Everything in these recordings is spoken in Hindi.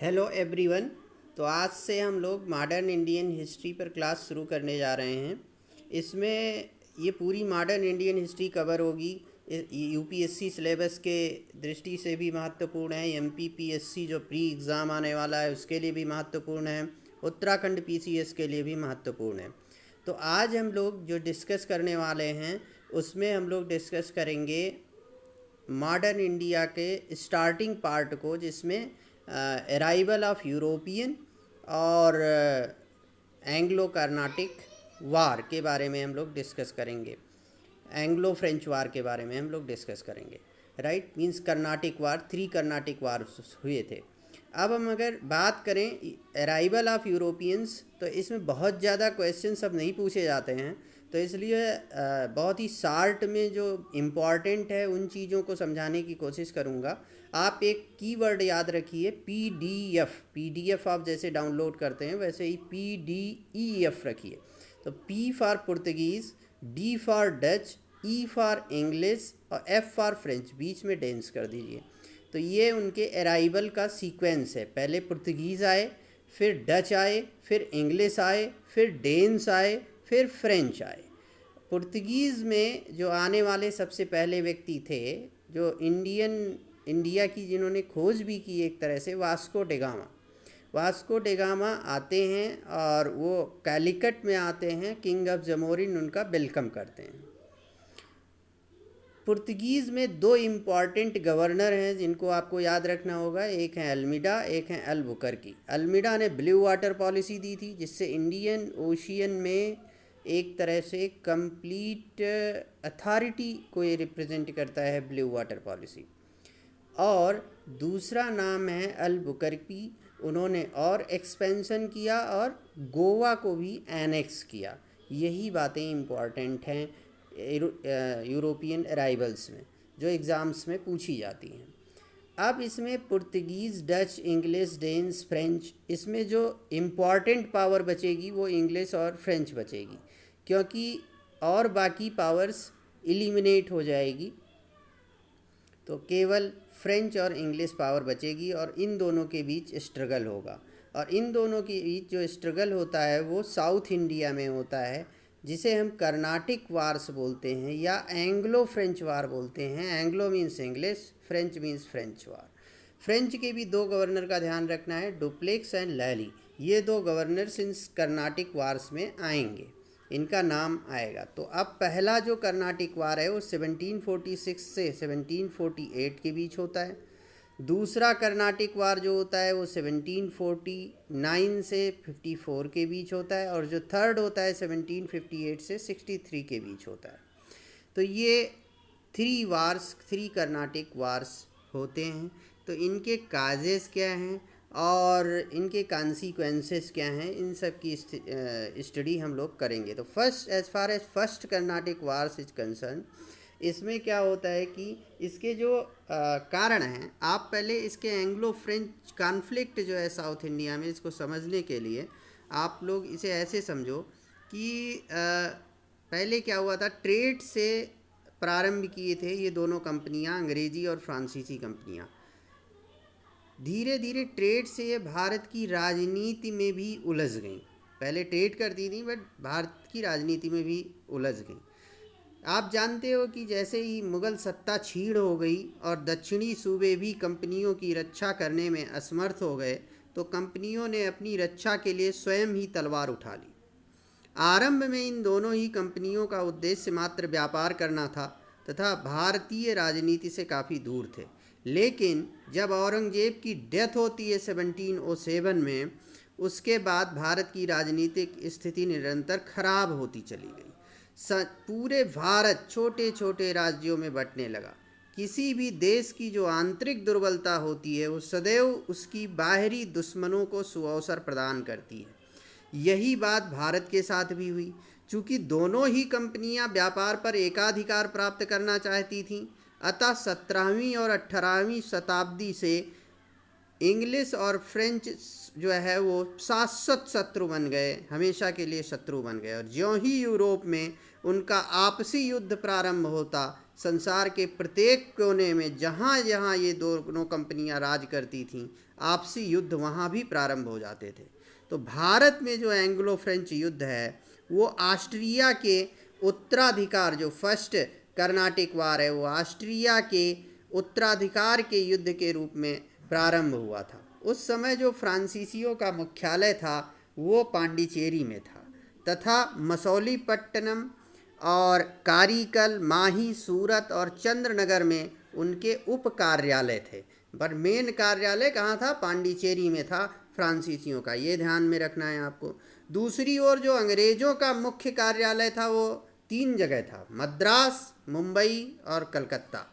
Hello everyone. तो आज से हम लोग मॉडर्न इंडियन हिस्ट्री पर क्लास शुरू करने जा रहे हैं। इसमें ये पूरी मॉडर्न इंडियन हिस्ट्री कवर होगी। यूपीएससी सिलेबस के दृष्टि से भी महत्वपूर्ण है, एमपीपीएससी जो प्री एग्ज़ाम आने वाला है उसके लिए भी महत्वपूर्ण है, उत्तराखंड पीसीएस के लिए भी महत्वपूर्ण है। तो आज हम लोग जो डिस्कस करने वाले हैं उसमें हम लोग डिस्कस करेंगे मॉडर्न इंडिया के स्टार्टिंग पार्ट को, जिसमें अराइवल ऑफ यूरोपियन और एंग्लो कर्नाटिक वार के बारे में हम लोग डिस्कस करेंगे। एंग्लो फ्रेंच वार के बारे में हम लोग डिस्कस करेंगे। राइट, मींस कर्नाटिक वार, 3 कर्नाटिक वार हुए थे। अब हम अगर बात करें अराइवल ऑफ यूरोपियंस, तो इसमें बहुत ज़्यादा क्वेश्चन सब नहीं पूछे जाते हैं, तो इसलिए बहुत ही शार्ट में जो इम्पॉर्टेंट है उन चीज़ों को समझाने की कोशिश करूँगा। आप एक कीवर्ड याद रखिए, पीडीएफ। पीडीएफ आप जैसे डाउनलोड करते हैं वैसे ही पीडीईएफ रखिए। तो P for Portuguese, D for Dutch, E for English और एफ फॉर फ्रेंच, बीच में डेंस कर दीजिए। तो ये उनके अराइवल का सीक्वेंस है। पहले पुर्तगीज़ आए, फिर डच आए, फिर इंग्लिश आए, फिर डेन्स आए, फिर फ्रेंच आए। पुर्तगीज़ में जो आने वाले सबसे पहले व्यक्ति थे, जो इंडिया की जिन्होंने खोज भी की एक तरह से, वास्को डेगामा। वास्को डेगामा आते हैं और वो कैलिकट में आते हैं। किंग ऑफ जमोरिन उनका वेलकम करते हैं। पुर्तगीज़ में 2 इम्पॉर्टेंट गवर्नर हैं जिनको आपको याद रखना होगा। एक है अल्मीडा, एक है अल्बुकर्की। अल्मीडा ने ब्लू वाटर पॉलिसी दी थी, जिससे इंडियन ओशियन में एक तरह से कंप्लीट अथॉरिटी को ये रिप्रेजेंट करता है, ब्लू वाटर पॉलिसी। और दूसरा नाम है अल्बुकर्की। उन्होंने और एक्सपेंशन किया और गोवा को भी एनेक्स किया। यही बातें इम्पॉर्टेंट हैं यूरोपियन अराइवल्स में, जो एग्ज़ाम्स में पूछी जाती हैं। अब इसमें Portuguese, Dutch, English, Danes, French, इसमें जो इम्पॉर्टेंट पावर बचेगी वो इंग्लिश और फ्रेंच बचेगी, क्योंकि और बाकी पावर्स एलिमिनेट हो जाएगी। तो केवल फ्रेंच और इंग्लिश पावर बचेगी और इन दोनों के बीच स्ट्रगल होगा। और इन दोनों के बीच जो स्ट्रगल होता है वो साउथ इंडिया में होता है, जिसे हम कर्नाटिक वार्स बोलते हैं या एंग्लो फ्रेंच वार बोलते हैं। Anglo means English, French means French war. French के भी 2 गवर्नर का ध्यान रखना है, डुप्लेक्स एंड लैली। ये 2 गवर्नर्स इन कर्नाटिक वार्स में आएंगे, इनका नाम आएगा। तो अब पहला जो कर्नाटिक वार है वो 1746 से 1748 के बीच होता है। दूसरा कर्नाटिक वार जो होता है वो 1749 से 54 के बीच होता है। और जो थर्ड होता है 1758 से 63 के बीच होता है। तो ये 3 कर्नाटिक वार्स होते हैं। तो इनके काजेस क्या हैं और इनके कॉन्सिक्वेंसेस क्या हैं, इन सब की स्टडी हम लोग करेंगे। तो first, as far as first Carnatic wars is concern, इसमें क्या होता है कि इसके जो कारण हैं, आप पहले इसके एंग्लो फ्रेंच कॉन्फ्लिक्ट जो है साउथ इंडिया में, इसको समझने के लिए आप लोग इसे ऐसे समझो कि पहले क्या हुआ था, ट्रेड से प्रारंभ किए थे ये दोनों कंपनियां, अंग्रेजी और फ्रांसीसी कंपनियां। धीरे धीरे ट्रेड से ये भारत की राजनीति में भी उलझ गई। पहले ट्रेड करती थी बट भारत की राजनीति में भी उलझ गई। आप जानते हो कि जैसे ही मुग़ल सत्ता छीड़ हो गई और दक्षिणी सूबे भी कंपनियों की रक्षा करने में असमर्थ हो गए, तो कंपनियों ने अपनी रक्षा के लिए स्वयं ही तलवार उठा ली। आरंभ में इन दोनों ही कंपनियों का उद्देश्य मात्र व्यापार करना था तथा भारतीय राजनीति से काफ़ी दूर थे। लेकिन जब औरंगजेब की डेथ होती है 1707 में, उसके बाद भारत की राजनीतिक स्थिति निरंतर खराब होती चली गई। पूरे भारत छोटे छोटे राज्यों में बंटने लगा। किसी भी देश की जो आंतरिक दुर्बलता होती है वो सदैव उसकी बाहरी दुश्मनों को सुअवसर प्रदान करती है। यही बात भारत के साथ भी हुई। चूँकि दोनों ही कंपनियां व्यापार पर एकाधिकार प्राप्त करना चाहती थीं, अतः 17वीं और 18वीं शताब्दी से इंग्लिश और फ्रेंच जो है वो शाश्वत शत्रु बन गए, हमेशा के लिए शत्रु बन गए। और ज्यों ही यूरोप में उनका आपसी युद्ध प्रारंभ होता। संसार के प्रत्येक कोने में जहाँ जहाँ ये दोनों कंपनियाँ राज करती थीं, आपसी युद्ध वहाँ भी प्रारंभ हो जाते थे। तो भारत में जो एंग्लो फ्रेंच युद्ध है वो ऑस्ट्रिया के उत्तराधिकार, जो फर्स्ट कर्नाटिक वार है वो ऑस्ट्रिया के उत्तराधिकार के युद्ध के रूप में प्रारंभ हुआ था। उस समय जो फ्रांसीसियों का मुख्यालय था वो पांडिचेरी में था, तथा मसौलीपट्टनम और कारीकल, माही, सूरत और चंद्रनगर में उनके उप कार्यालय थे। पर मेन कार्यालय कहाँ था? पांडिचेरी में था फ्रांसीसियों का, ये ध्यान में रखना है आपको। दूसरी ओर जो अंग्रेज़ों का मुख्य कार्यालय था वो 3 जगह था, मद्रास, मुंबई और कलकत्ता,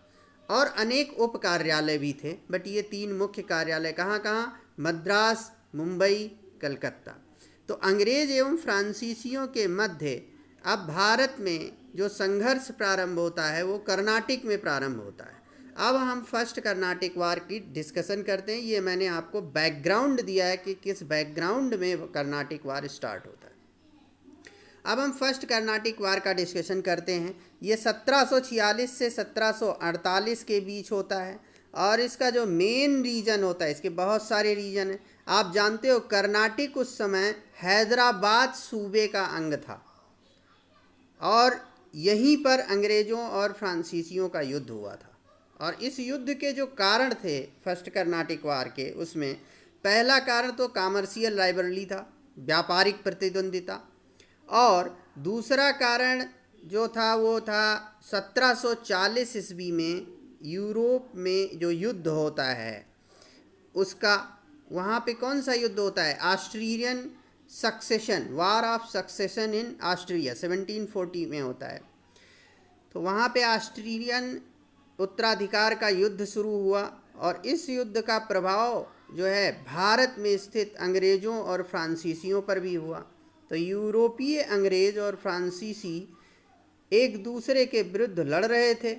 और अनेक उप कार्यालय भी थे, बट ये 3 मुख्य कार्यालय कहाँ कहाँ? मद्रास, मुंबई, कलकत्ता। तो अंग्रेज एवं फ्रांसीसियों के मध्य अब भारत में जो संघर्ष प्रारंभ होता है वो कर्नाटिक में प्रारंभ होता है। अब हम फर्स्ट कर्नाटिक वार की डिस्कशन करते हैं। ये मैंने आपको बैकग्राउंड दिया है कि किस बैकग्राउंड में कर्नाटिक वार स्टार्ट होता है। अब हम फर्स्ट कर्नाटिक वार का डिस्कशन करते हैं। ये 1746 से 1748 के बीच होता है, और इसका जो मेन रीजन होता है, इसके बहुत सारे रीजन हैं। आप जानते हो कर्नाटिक उस समय हैदराबाद सूबे का अंग था, और यहीं पर अंग्रेज़ों और फ्रांसीसियों का युद्ध हुआ था। और इस युद्ध के जो कारण थे फर्स्ट कर्नाटिक वार के, उसमें पहला कारण तो कॉमर्शियल राइवलरी था, व्यापारिक प्रतिद्वंदिता, और दूसरा कारण जो था वो था 1740 ईस्वी में यूरोप में जो युद्ध होता है उसका, वहाँ पे कौन सा युद्ध होता है? Austrian succession, war of succession in Austria 1740 में होता है। तो वहाँ पे ऑस्ट्रियन उत्तराधिकार का युद्ध शुरू हुआ, और इस युद्ध का प्रभाव जो है भारत में स्थित अंग्रेज़ों और फ्रांसीसियों पर भी हुआ। तो यूरोपीय अंग्रेज़ और फ्रांसीसी एक दूसरे के विरुद्ध लड़ रहे थे,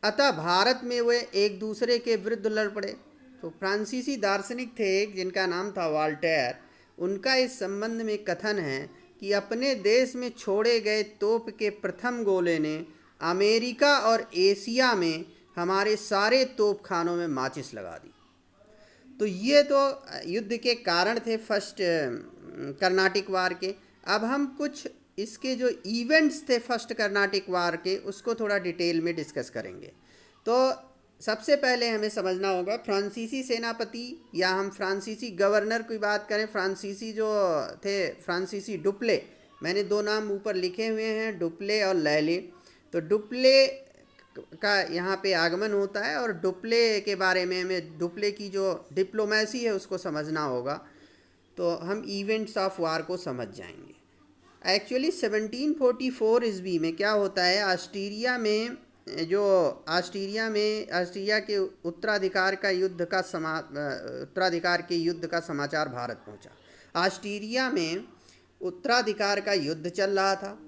अतः भारत में वे एक दूसरे के विरुद्ध लड़ पड़े। तो फ्रांसीसी दार्शनिक थे एक, जिनका नाम था वाल्टेयर। उनका इस संबंध में कथन है कि अपने देश में छोड़े गए तोप के प्रथम गोले ने अमेरिका और एशिया में हमारे सारे तोप खानों में माचिस लगा दी। तो ये तो युद्ध के कारण थे फर्स्ट कर्नाटिक वार के। अब हम कुछ इसके जो इवेंट्स थे फर्स्ट कर्नाटिक वार के, उसको थोड़ा डिटेल में डिस्कस करेंगे। तो सबसे पहले हमें समझना होगा फ्रांसीसी सेनापति, या हम फ्रांसीसी गवर्नर की बात करें, फ्रांसीसी जो थे फ्रांसीसी डुप्ले, मैंने 2 नाम ऊपर लिखे हुए हैं, डुप्ले और लैले। तो डुप्ले का यहाँ पे आगमन होता है, और डुप्ले के बारे में हमें, डुप्ले की जो डिप्लोमेसी है उसको समझना होगा, तो हम इवेंट्स ऑफ वार को समझ जाएंगे। एक्चुअली 1744 ईस्वी में क्या होता है, ऑस्ट्रिया के उत्तराधिकार के युद्ध का समाचार भारत पहुंचा। ऑस्ट्रिया में उत्तराधिकार का युद्ध चल रहा था।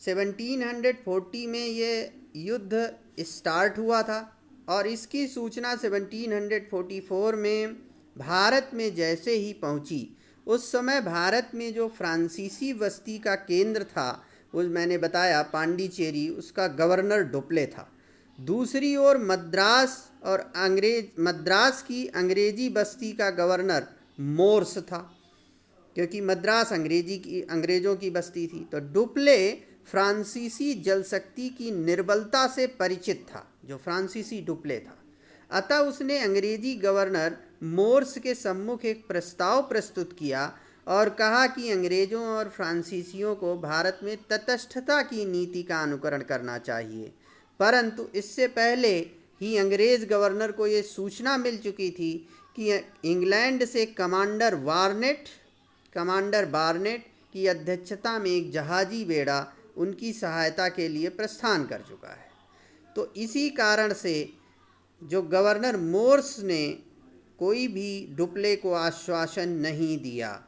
1740 में ये युद्ध स्टार्ट हुआ था, और इसकी सूचना 1744 में भारत में जैसे ही पहुंची, उस समय भारत में जो फ्रांसीसी बस्ती का केंद्र था, वो मैंने बताया पांडिचेरी, उसका गवर्नर डुप्ले था। दूसरी ओर मद्रास की अंग्रेजी बस्ती का गवर्नर मोर्स था, क्योंकि मद्रास अंग्रेज़ों की बस्ती थी। तो डुप्ले फ्रांसीसी जलशक्ति की निर्बलता से परिचित था, जो फ्रांसीसी डुप्ले था। अतः उसने अंग्रेजी गवर्नर मोर्स के सम्मुख एक प्रस्ताव प्रस्तुत किया और कहा कि अंग्रेज़ों और फ्रांसीसियों को भारत में तटस्थता की नीति का अनुकरण करना चाहिए। परंतु इससे पहले ही अंग्रेज़ गवर्नर को ये सूचना मिल चुकी थी कि इंग्लैंड से कमांडर बार्नेट की अध्यक्षता में एक जहाजी बेड़ा उनकी सहायता के लिए प्रस्थान कर चुका है। तो इसी कारण से जो गवर्नर मोर्स ने कोई भी डुप्ले को आश्वासन नहीं दिया।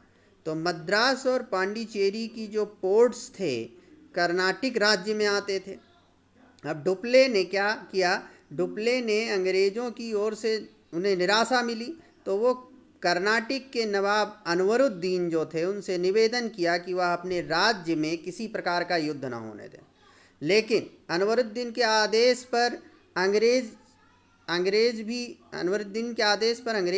तो मद्रास और पांडिचेरी की जो पोर्ट्स थे कर्नाटिक राज्य में आते थे। अब डुप्ले ने क्या किया, डुप्ले ने अंग्रेज़ों की ओर से उन्हें निराशा मिली, तो वो कर्नाटक के नवाब अनवरुद्दीन जो थे उनसे निवेदन किया कि वह अपने राज्य में किसी प्रकार का युद्ध न होने दें। लेकिन अनवरुद्दीन के आदेश पर अंग्रेज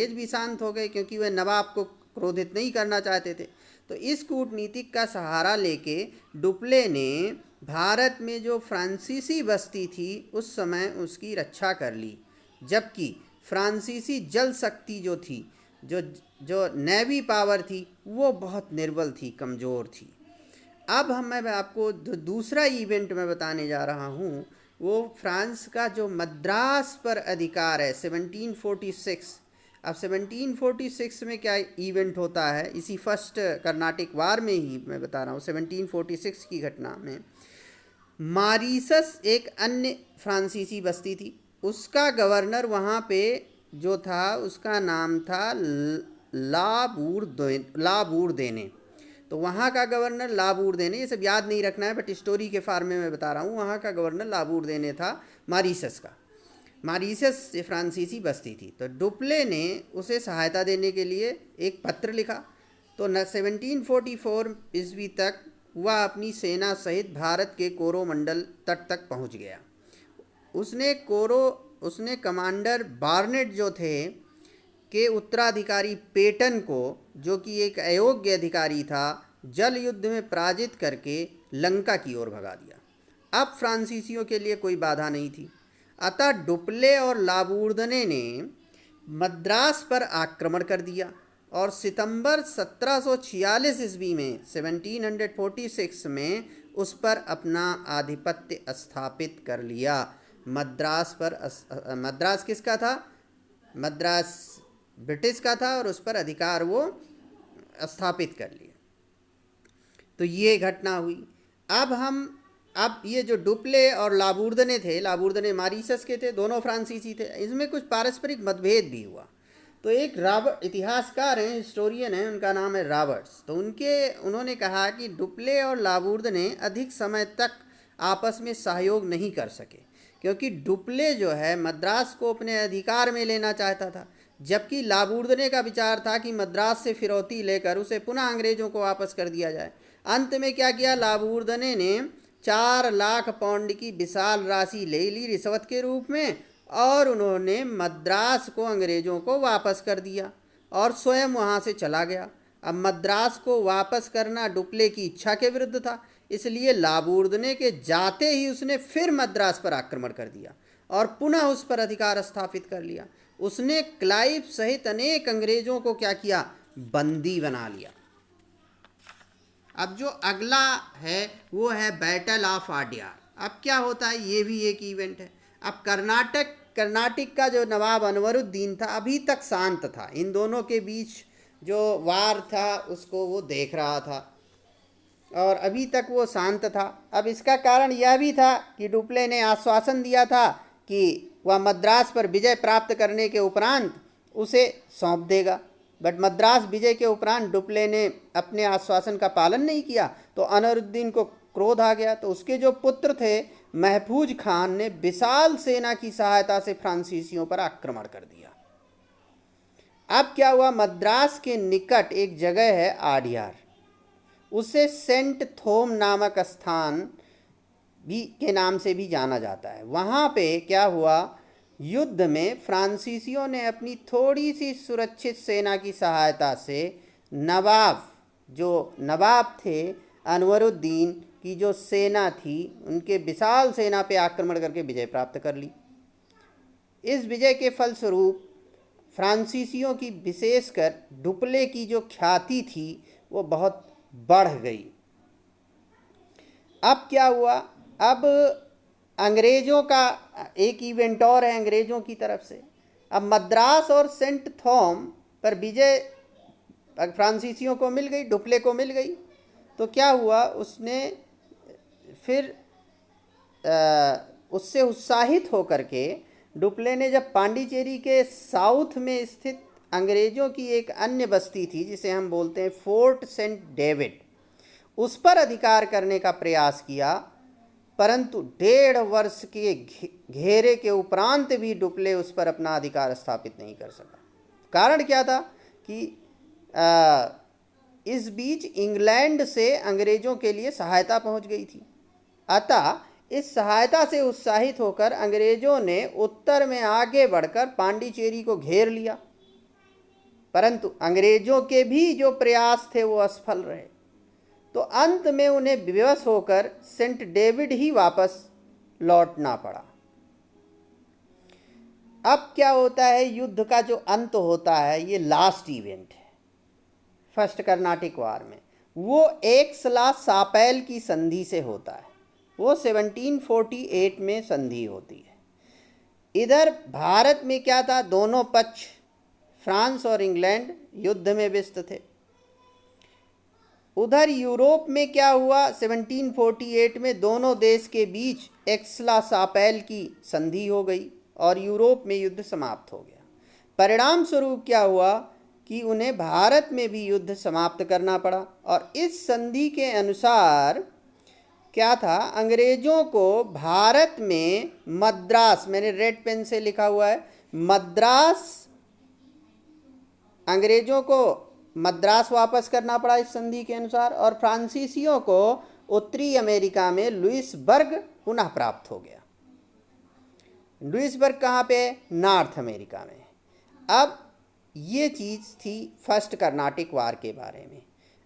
भी शांत हो गए, क्योंकि वह नवाब को क्रोधित नहीं करना चाहते थे। तो इस कूटनीतिक का सहारा लेके डुप्ले ने भारत में जो फ्रांसीसी बस्ती थी उस समय उसकी रक्षा कर ली, जबकि फ्रांसीसी जल शक्ति जो थी, जो नेवी पावर थी, वो बहुत निर्बल थी, कमज़ोर थी। अब मैं आपको दूसरा इवेंट में बताने जा रहा हूँ, वो फ्रांस का जो मद्रास पर अधिकार है 1746। अब 1746 में क्या इवेंट होता है, इसी फर्स्ट कर्नाटिक वार में ही मैं बता रहा हूँ, 1746 की घटना में मॉरीशस एक अन्य फ्रांसीसी बस्ती थी, उसका गवर्नर वहाँ पे जो था उसका नाम था लाबूर्देने। तो वहाँ का गवर्नर लाबूर्देने, ये सब याद नहीं रखना है, बट स्टोरी के फार में मैं बता रहा हूँ, वहाँ का गवर्नर लाबूर्देने था मॉरीशस का। मॉरीशस ये फ्रांसीसी बस्ती थी। तो डुप्ले ने उसे सहायता देने के लिए एक पत्र लिखा। तो 1744 ईस्वी तक वह अपनी सेना सहित भारत के कोरोमंडल तट तक पहुँच गया। उसने कमांडर बार्नेट जो थे के उत्तराधिकारी पेटन को, जो कि एक अयोग्य अधिकारी था, जल युद्ध में पराजित करके लंका की ओर भगा दिया। अब फ्रांसीसियों के लिए कोई बाधा नहीं थी। अतः डुप्ले और लाबूर्दने ने मद्रास पर आक्रमण कर दिया और सितंबर 1746 ईस्वी में 1746 में उस पर अपना आधिपत्य स्थापित कर लिया। मद्रास किसका था? मद्रास ब्रिटिश का था और उस पर अधिकार वो स्थापित कर लिया। तो ये घटना हुई। अब ये जो डुप्ले और लाबूर्दने थे, लाबूर्दने मॉरीशस के थे, दोनों फ्रांसीसी थे, इसमें कुछ पारस्परिक मतभेद भी हुआ। तो एक इतिहासकार हैं, हिस्टोरियन हैं, उनका नाम है रॉबर्ट्स। तो उन्होंने कहा कि डुप्ले और लाबूर्दने अधिक समय तक आपस में सहयोग नहीं कर सके, क्योंकि डुप्ले जो है मद्रास को अपने अधिकार में लेना चाहता था, जबकि लाबूर्दने का विचार था कि मद्रास से फिरौती लेकर उसे पुनः अंग्रेजों को वापस कर दिया जाए। अंत में क्या किया, लाबूर्दने ने 4 लाख पाउंड की विशाल राशि ले ली रिश्वत के रूप में, और उन्होंने मद्रास को अंग्रेजों को वापस कर दिया और स्वयं वहाँ से चला गया। अब मद्रास को वापस करना डुप्ले की इच्छा के विरुद्ध था, इसलिए लाबूर्दने के जाते ही उसने फिर मद्रास पर आक्रमण कर दिया और पुनः उस पर अधिकार स्थापित कर लिया। उसने क्लाइव सहित अनेक अंग्रेजों को क्या किया, बंदी बना लिया। अब जो अगला है वो है बैटल ऑफ आड्यार। अब क्या होता है, ये भी एक इवेंट है। अब कर्नाटक का जो नवाब अनवरुद्दीन था अभी तक शांत था, इन दोनों के बीच जो वार था उसको वो देख रहा था और अभी तक वो शांत था। अब इसका कारण यह भी था कि डुप्ले ने आश्वासन दिया था कि वह मद्रास पर विजय प्राप्त करने के उपरांत उसे सौंप देगा, बट मद्रास विजय के उपरांत डुप्ले ने अपने आश्वासन का पालन नहीं किया। तो अनवरुद्दीन को क्रोध आ गया। तो उसके जो पुत्र थे महफूज खान ने विशाल सेना की सहायता से फ्रांसीसियों पर आक्रमण कर दिया। अब क्या हुआ, मद्रास के निकट एक जगह है आड्यार, उसे सेंट थोम नामक स्थान भी के नाम से भी जाना जाता है। वहाँ पे क्या हुआ, युद्ध में फ्रांसीसियों ने अपनी थोड़ी सी सुरक्षित सेना की सहायता से नवाब थे अनवरुद्दीन की जो सेना थी, उनके विशाल सेना पे आक्रमण करके विजय प्राप्त कर ली। इस विजय के फलस्वरूप फ्रांसीसियों की, विशेषकर डुप्ले की जो ख्याति थी वो बहुत बढ़ गई। अब क्या हुआ, अब अंग्रेज़ों का एक इवेंट और है अंग्रेज़ों की तरफ से। अब मद्रास और सेंट थॉम पर विजय फ्रांसीसियों को मिल गई, डुप्ले को मिल गई। तो क्या हुआ, उसने फिर उससे उत्साहित होकर के डुप्ले ने जब पांडिचेरी के साउथ में स्थित अंग्रेज़ों की एक अन्य बस्ती थी जिसे हम बोलते हैं फोर्ट सेंट डेविड, उस पर अधिकार करने का प्रयास किया, परंतु 1.5 वर्ष के घेरे के उपरांत भी डुप्ले उस पर अपना अधिकार स्थापित नहीं कर सका। कारण क्या था कि इस बीच इंग्लैंड से अंग्रेज़ों के लिए सहायता पहुंच गई थी। अतः इस सहायता से उत्साहित होकर अंग्रेज़ों ने उत्तर में आगे बढ़कर पांडिचेरी को घेर लिया, परंतु अंग्रेज़ों के भी जो प्रयास थे वो असफल रहे। तो अंत में उन्हें विवश होकर सेंट डेविड ही वापस लौटना पड़ा। अब क्या होता है, युद्ध का जो अंत होता है, ये लास्ट इवेंट है फर्स्ट कर्नाटिक वार में, वो एक्स-ला-सापेल की संधि से होता है। वो 1748 में संधि होती है। इधर भारत में क्या था, दोनों पक्ष फ्रांस और इंग्लैंड युद्ध में व्यस्त थे। उधर यूरोप में क्या हुआ, 1748 में दोनों देश के बीच एक्स-ला-सापेल की संधि हो गई और यूरोप में युद्ध समाप्त हो गया। परिणाम स्वरूप क्या हुआ कि उन्हें भारत में भी युद्ध समाप्त करना पड़ा। और इस संधि के अनुसार क्या था, अंग्रेज़ों को भारत में मद्रास, मैंने रेड पेन से लिखा हुआ है, मद्रास, अंग्रेज़ों को मद्रास वापस करना पड़ा इस संधि के अनुसार। और फ्रांसीसियों को उत्तरी अमेरिका में लुइसबर्ग पुनः प्राप्त हो गया। लुइसबर्ग कहाँ पे, नॉर्थ अमेरिका में। अब ये चीज़ थी फर्स्ट कर्नाटिक वार के बारे में।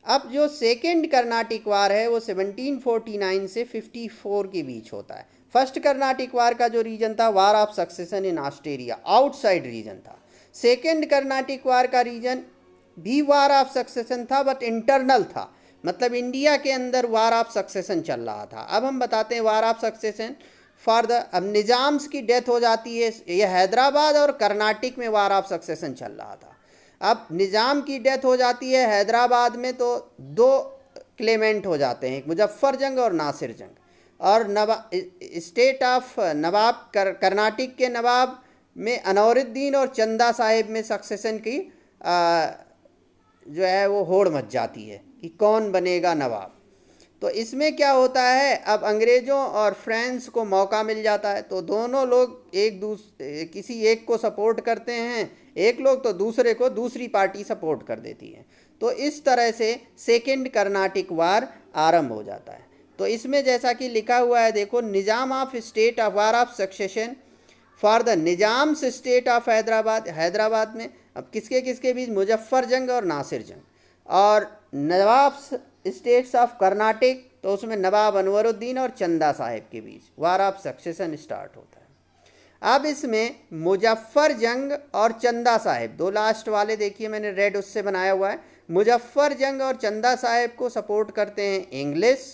अब जो सेकेंड कर्नाटिक वार है वो 1749 से 54 के बीच होता है। फर्स्ट कर्नाटिक वार का जो रीजन था, वार of succession in Australia, outside region था। सेकेंड कर्नाटिक वार का रीजन भी वार ऑफ सक्सेशन था, बट इंटरनल था, मतलब इंडिया के अंदर वार ऑफ सक्सेशन चल रहा था। अब हम बताते हैं वार ऑफ सक्सेशन फॉर द, अब निज़ाम्स की डेथ हो जाती है, ये हैदराबाद और कर्नाटिक में वार ऑफ सक्सेशन चल रहा था। अब निज़ाम की डेथ हो जाती है हैदराबाद में, तो दो क्लेमेंट हो जाते हैं, एक मुजफ्फर जंग और नासिर जंग। और स्टेट ऑफ नवाब कर्नाटिक के नवाब में अनवरुद्दीन और चंदा साहिब में सक्सेशन की जो है वो होड़ मच जाती है कि कौन बनेगा नवाब। तो इसमें क्या होता है, अब अंग्रेज़ों और फ्रांस को मौका मिल जाता है, तो दोनों लोग किसी एक को सपोर्ट करते हैं, एक लोग तो दूसरे को, दूसरी पार्टी सपोर्ट कर देती है। तो इस तरह से सेकेंड कर्नाटिक वार आरंभ हो जाता है। तो इसमें जैसा कि लिखा हुआ है, देखो, Nizam of state of war of succession for the Nizams state of Hyderabad, Hyderabad में अब किसके किसके बीच, मुजफ्फर जंग और नासिर जंग। और नवाब स्टेट्स ऑफ कर्नाटिक, तो उसमें नवाब अनवरुद्दीन और चंदा साहिब के बीच वार ऑफ सक्सेशन स्टार्ट होता है। अब इसमें मुजफ्फर जंग और चंदा साहिब, दो लास्ट वाले देखिए मैंने रेड उससे बनाया हुआ है, मुजफ्फर जंग और चंदा साहिब को सपोर्ट करते हैं इंग्लिश,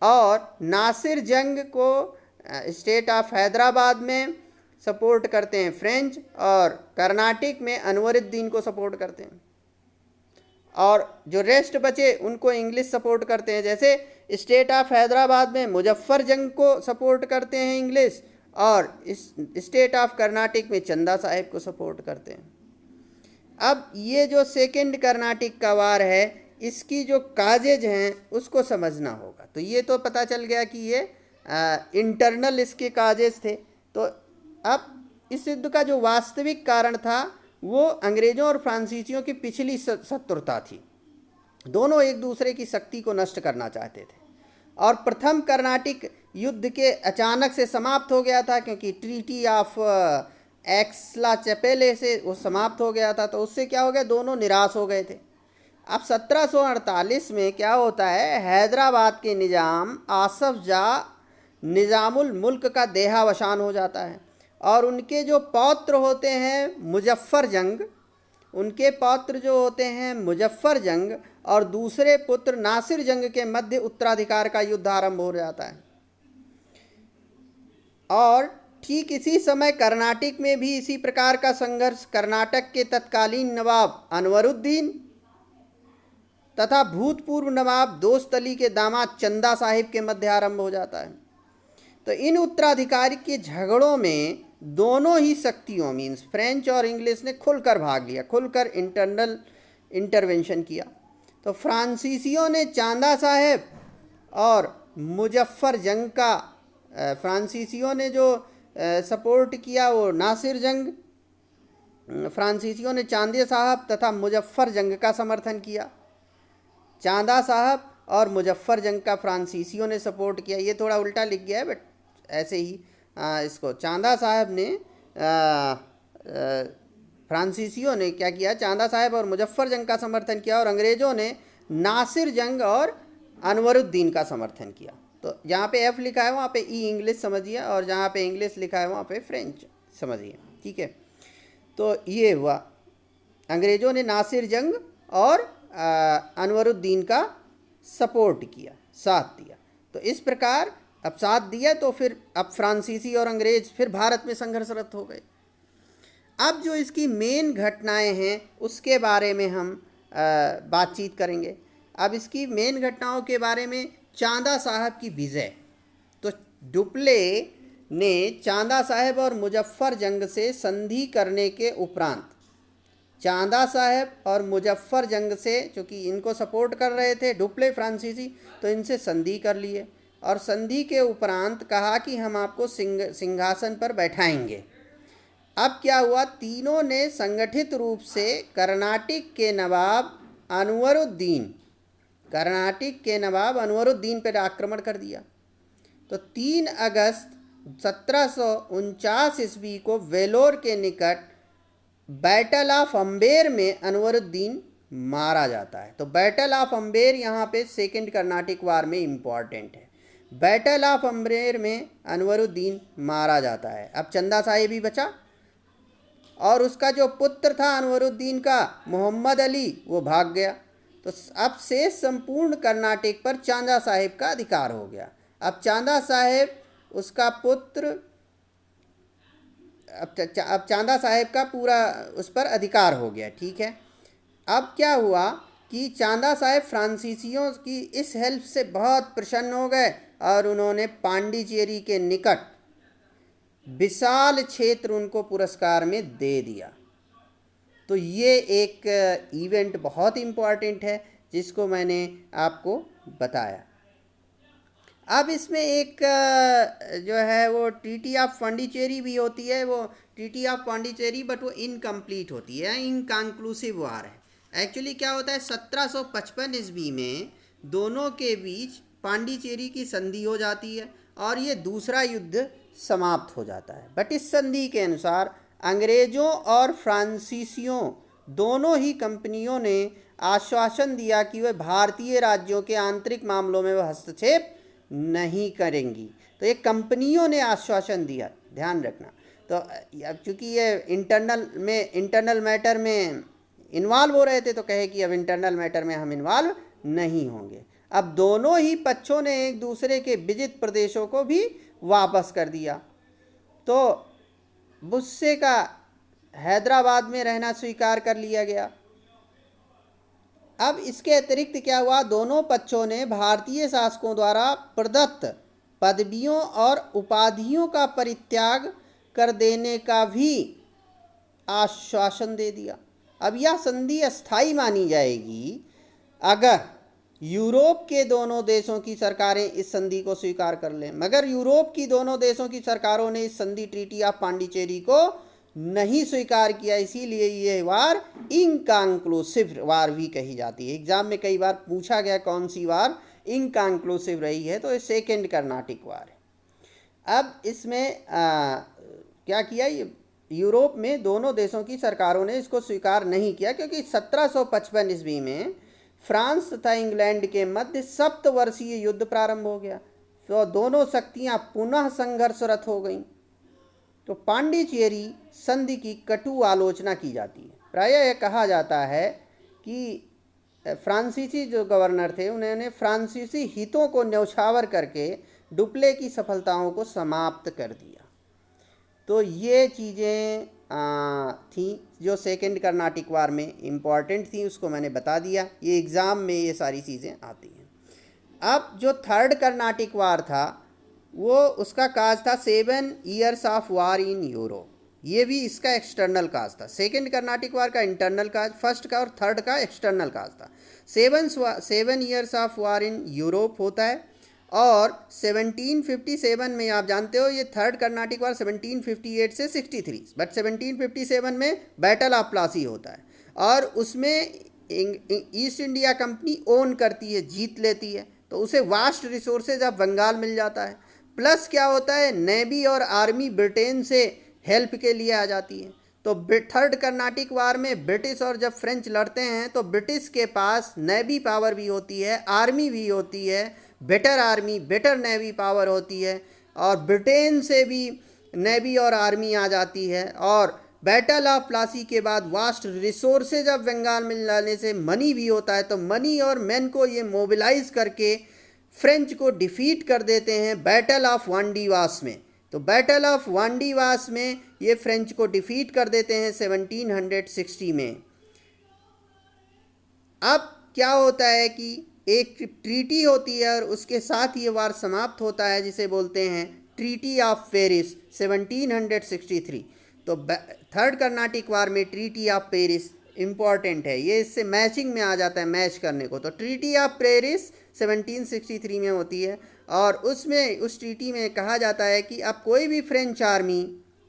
और नासिर जंग को स्टेट ऑफ हैदराबाद में सपोर्ट करते हैं फ्रेंच, और कर्नाटिक में अनवरुद्दीन को सपोर्ट करते हैं। और जो रेस्ट बचे उनको इंग्लिश सपोर्ट करते हैं। जैसे स्टेट ऑफ हैदराबाद में मुजफ्फर जंग को सपोर्ट करते हैं इंग्लिश, और इस स्टेट ऑफ कर्नाटिक में चंदा साहिब को सपोर्ट करते हैं। अब ये जो सेकेंड कर्नाटिक का वार है, इसकी जो काजेज हैं उसको समझना होगा। तो ये तो पता चल गया कि ये इंटरनल इसके काजेज थे। तो अब इस युद्ध का जो वास्तविक कारण था वो अंग्रेज़ों और फ्रांसीसियों की पिछली शत्रुता थी। दोनों एक दूसरे की शक्ति को नष्ट करना चाहते थे। और प्रथम कर्नाटिक युद्ध के अचानक से समाप्त हो गया था, क्योंकि ट्रीटी ऑफ एक्स-ला-चैपेल से वो समाप्त हो गया था। तो उससे क्या हो गया, दोनों निराश हो गए थे। अब 1748 में क्या होता है, हैदराबाद के निज़ाम आसफ जाह निज़ामुल मुल्क का देहावसान हो जाता है, और उनके जो पौत्र होते हैं मुजफ्फर जंग, उनके पौत्र जो होते हैं मुजफ्फर जंग और दूसरे पुत्र नासिर जंग के मध्य उत्तराधिकार का युद्ध आरंभ हो जाता है। और ठीक इसी समय कर्नाटिक में भी इसी प्रकार का संघर्ष कर्नाटक के तत्कालीन नवाब अनवरुद्दीन तथा भूतपूर्व नवाब दोस्त अली के दामाद चंदा साहिब के मध्य आरंभ हो जाता है। तो इन उत्तराधिकारी के झगड़ों में दोनों ही शक्तियों मीन्स फ्रेंच और इंग्लिश ने खुलकर भाग लिया, खुलकर इंटरनल इंटरवेंशन किया। तो फ्रांसीसियों ने चंदा साहिब और मुजफ्फर जंग का, फ्रांसीसियों ने जो सपोर्ट किया वो नासिर जंग, फ्रांसीसियों ने चांदे साहब तथा मुजफ्फर जंग का समर्थन किया। चांदा साहब और मुजफ्फर जंग का फ्रांसीसियों ने सपोर्ट किया। ये थोड़ा उल्टा लिख गया है बट ऐसे ही इसको चांदा साहब ने फ्रांसीसियों ने क्या किया, चांदा साहब और मुजफ्फर जंग का समर्थन किया और अंग्रेज़ों ने नासिर जंग और अनवरुद्दीन का समर्थन किया। तो जहाँ पे एफ लिखा है वहाँ पे ई इंग्लिश समझिए और जहाँ पे इंग्लिश लिखा है वहाँ पे फ्रेंच समझिए, ठीक है। तो ये हुआ, अंग्रेज़ों ने नासिर जंग और अनवरुद्दीन का सपोर्ट किया, साथ दिया। तो इस प्रकार अब साथ दिया तो फिर अब फ्रांसीसी और अंग्रेज़ फिर भारत में संघर्षरत हो गए। अब जो इसकी मेन घटनाएं हैं उसके बारे में हम बातचीत करेंगे। अब इसकी मेन घटनाओं के बारे में, चांदा साहब की विजय। तो डुप्ले ने चांदा साहब और मुजफ्फर जंग से संधि करने के उपरांत, चांदा साहब और मुजफ्फर जंग से, चूँकि इनको सपोर्ट कर रहे थे डुप्ले फ्रांसीसी, तो इनसे संधि कर लिए और संधि के उपरांत कहा कि हम आपको सिंहासन पर बैठाएंगे। अब क्या हुआ, तीनों ने संगठित रूप से कर्नाटक के नवाब अनवरुद्दीन पर आक्रमण कर दिया। तो 3 अगस्त 1749 ईस्वी को वेलोर के निकट बैटल ऑफ अम्बेर में अनवरुद्दीन मारा जाता है। तो बैटल ऑफ अम्बेर यहाँ पे सेकेंड कर्नाटिक वार में इम्पॉर्टेंट है। बैटल ऑफ अम्बेर में अनवरुद्दीन मारा जाता है। अब चंदा साहिब ही बचा और उसका जो पुत्र था अनवरुद्दीन का, मोहम्मद अली, वो भाग गया। तो अब से संपूर्ण कर्नाटक पर चांदा साहिब का अधिकार हो गया। अब चांदा साहिब, उसका पुत्र, अब चांदा साहिब का पूरा उस पर अधिकार हो गया, ठीक है। अब क्या हुआ कि चांदा साहिब फ्रांसीसियों की इस हेल्प से बहुत प्रसन्न हो गए और उन्होंने पांडिचेरी के निकट विशाल क्षेत्र उनको पुरस्कार में दे दिया। तो ये एक इवेंट बहुत इम्पॉर्टेंट है जिसको मैंने आपको बताया। अब इसमें एक जो है वो ट्रीटी ऑफ पांडिचेरी भी होती है, वो ट्रीटी ऑफ पांडिचेरी, बट वो इनकम्प्लीट होती है, इनकंक्लूसिव वार है। एक्चुअली क्या होता है, 1755 ईस्वी में दोनों के बीच पांडिचेरी की संधि हो जाती है और ये दूसरा युद्ध समाप्त हो जाता है। बट इस संधि के अनुसार अंग्रेज़ों और फ्रांसीसियों दोनों ही कंपनियों ने आश्वासन दिया कि वे भारतीय राज्यों के आंतरिक मामलों में वह हस्तक्षेप नहीं करेंगी। तो ये कंपनियों ने आश्वासन दिया, ध्यान रखना। तो अब चूँकि ये इंटरनल मैटर में इन्वॉल्व हो रहे थे तो कहे कि अब इंटरनल मैटर में हम इन्वॉल्व नहीं होंगे। अब दोनों ही पक्षों ने एक दूसरे के विजित प्रदेशों को भी वापस कर दिया। तो बुस्से का हैदराबाद में रहना स्वीकार कर लिया गया। अब इसके अतिरिक्त क्या हुआ, दोनों पक्षों ने भारतीय शासकों द्वारा प्रदत्त पदवियों और उपाधियों का परित्याग कर देने का भी आश्वासन दे दिया। अब यह संधि अस्थायी मानी जाएगी अगर यूरोप के दोनों देशों की सरकारें इस संधि को स्वीकार कर लें, मगर यूरोप की दोनों देशों की सरकारों ने इस संधि ट्रीटी ऑफ पांडिचेरी को नहीं स्वीकार किया। इसीलिए ये वार इनकंक्लूसिव वार भी कही जाती है। एग्जाम में कई बार पूछा गया कौन सी वार इनकंक्लूसिव रही है, तो ये सेकेंड कर्नाटिक वार है। अब इसमें क्या किया, यूरोप में दोनों देशों की सरकारों ने इसको स्वीकार नहीं किया क्योंकि 1755 ईस्वी में फ्रांस तथा इंग्लैंड के मध्य सप्तवर्षीय युद्ध प्रारंभ हो गया। तो दोनों शक्तियां पुनः संघर्षरत हो गईं। तो पांडिचेरी संधि की कटु आलोचना की जाती है। प्रायः यह कहा जाता है कि फ्रांसीसी जो गवर्नर थे उन्होंने फ्रांसीसी हितों को न्यौछावर करके डुप्ले की सफलताओं को समाप्त कर दिया। तो ये चीज़ें थी जो सेकेंड कर्नाटिक वार में इम्पॉर्टेंट थी, उसको मैंने बता दिया। ये एग्ज़ाम में ये सारी चीज़ें आती हैं। अब जो थर्ड कर्नाटिक वार था वो उसका काज था 7 years of war in Europe. ये भी इसका एक्सटर्नल काज था। सेकेंड कर्नाटिक वार का इंटरनल काज, फर्स्ट का और थर्ड का एक्सटर्नल काज था। 7 years of war in Europe होता है और 1757 में आप जानते हो ये थर्ड कर्नाटिक वार 1758 से 63, बट 1757 में बैटल ऑफ प्लासी होता है और उसमें ईस्ट इंडिया कंपनी ओन करती है, जीत लेती है, तो उसे वास्ट रिसोर्सेज ऑफ बंगाल मिल जाता है। प्लस क्या होता है, नेवी और आर्मी ब्रिटेन से हेल्प के लिए आ जाती है। तो थर्ड कर्नाटिक वार में ब्रिटिश और जब फ्रेंच लड़ते हैं तो ब्रिटिश के पास नेवी पावर भी होती है, आर्मी भी होती है, better army better navy power होती है, और ब्रिटेन से भी नेवी और आर्मी आ जाती है। और बैटल ऑफ प्लासी के बाद वास्ट रिसोर्सेज ऑफ बंगाल मिल जाने से मनी भी होता है, तो मनी और मैन को ये मोबिलाइज करके फ्रेंच को डिफीट कर देते हैं बैटल ऑफ वांडीवास में। तो बैटल ऑफ वांडीवास में ये फ्रेंच को डिफीट कर देते हैं 1760 में। अब क्या होता है कि एक ट्रीटी होती है और उसके साथ ये वार समाप्त होता है, जिसे बोलते हैं ट्रीटी ऑफ पेरिस 1763। तो थर्ड कर्नाटिक वार में ट्रीटी ऑफ पेरिस इम्पॉर्टेंट है, ये इससे मैचिंग में आ जाता है, मैच करने को। तो ट्रीटी ऑफ पेरिस 1763 में होती है और उसमें उस ट्रीटी में कहा जाता है कि अब कोई भी फ्रेंच आर्मी,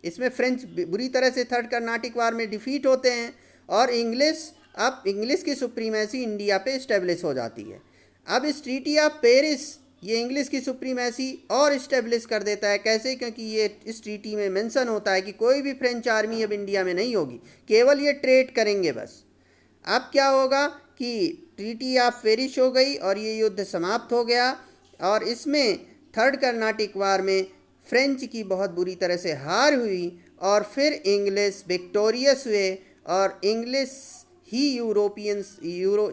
इसमें फ्रेंच बुरी तरह से थर्ड कर्नाटिक वार में डिफीट होते हैं और इंग्लिश की सुप्रीमेसी इंडिया पे इस्टेब्लिश हो जाती है। अब इस ट्रीटी ऑफ पेरिस ये इंग्लिश की सुप्रीमेसी और इस्टेब्लिश कर देता है। कैसे? क्योंकि ये इस ट्रीटी में मेंशन होता है कि कोई भी फ्रेंच आर्मी अब इंडिया में नहीं होगी, केवल ये ट्रेड करेंगे बस। अब क्या होगा कि ट्रीटी ऑफ पेरिस हो गई और ये युद्ध समाप्त हो गया और इसमें थर्ड कर्नाटिक वार में फ्रेंच की बहुत बुरी तरह से हार हुई और फिर इंग्लिश विक्टोरियस हुए और इंग्लिश ही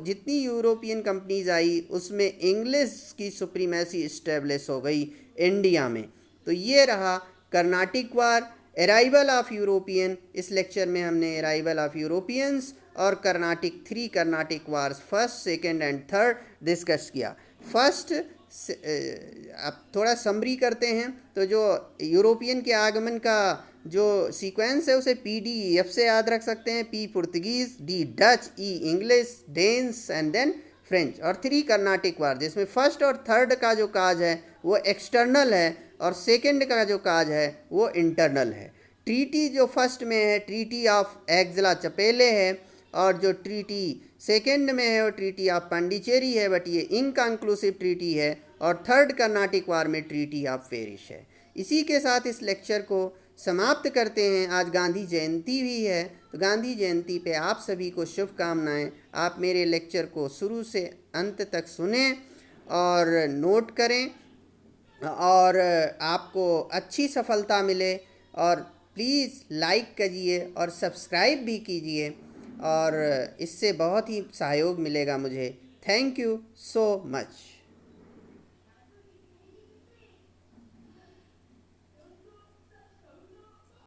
जितनी यूरोपियन कंपनीज आई उसमें इंग्लिश की सुप्रीमेसी इस्टेब्लिश हो गई इंडिया में। तो ये रहा Carnatic war, arrival of European. इस लेक्चर में हमने अराइवल ऑफ यूरोपियंस और three Carnatic wars first, second and third discuss किया। फर्स्ट अब थोड़ा समरी करते हैं, तो जो यूरोपियन के आगमन का जो सीक्वेंस है उसे PDEF से याद रख सकते हैं। P Portuguese, D Dutch, E English, Danes and then French. और थ्री कर्नाटिक वार जिसमें फर्स्ट और थर्ड का जो काज है वो एक्सटर्नल है और सेकेंड का जो काज है वो इंटरनल है। ट्रीटी जो फर्स्ट में है ट्रीटी ऑफ एक्जला चपेले है और जो ट्रीटी सेकेंड में है वो ट्रीटी ऑफ पांडिचेरी है, बट ये इनकंक्लूसिव ट्रीटी है। और थर्ड कर्नाटिक वार में ट्रीटी ऑफ पेरिस है। इसी के साथ इस लेक्चर को समाप्त करते हैं। आज गांधी जयंती भी है, तो गांधी जयंती पे आप सभी को शुभकामनाएं। आप मेरे लेक्चर को शुरू से अंत तक सुने और नोट करें और आपको अच्छी सफलता मिले। और प्लीज़ लाइक करिए और सब्सक्राइब भी कीजिए और इससे बहुत ही सहयोग मिलेगा मुझे। Thank you so much.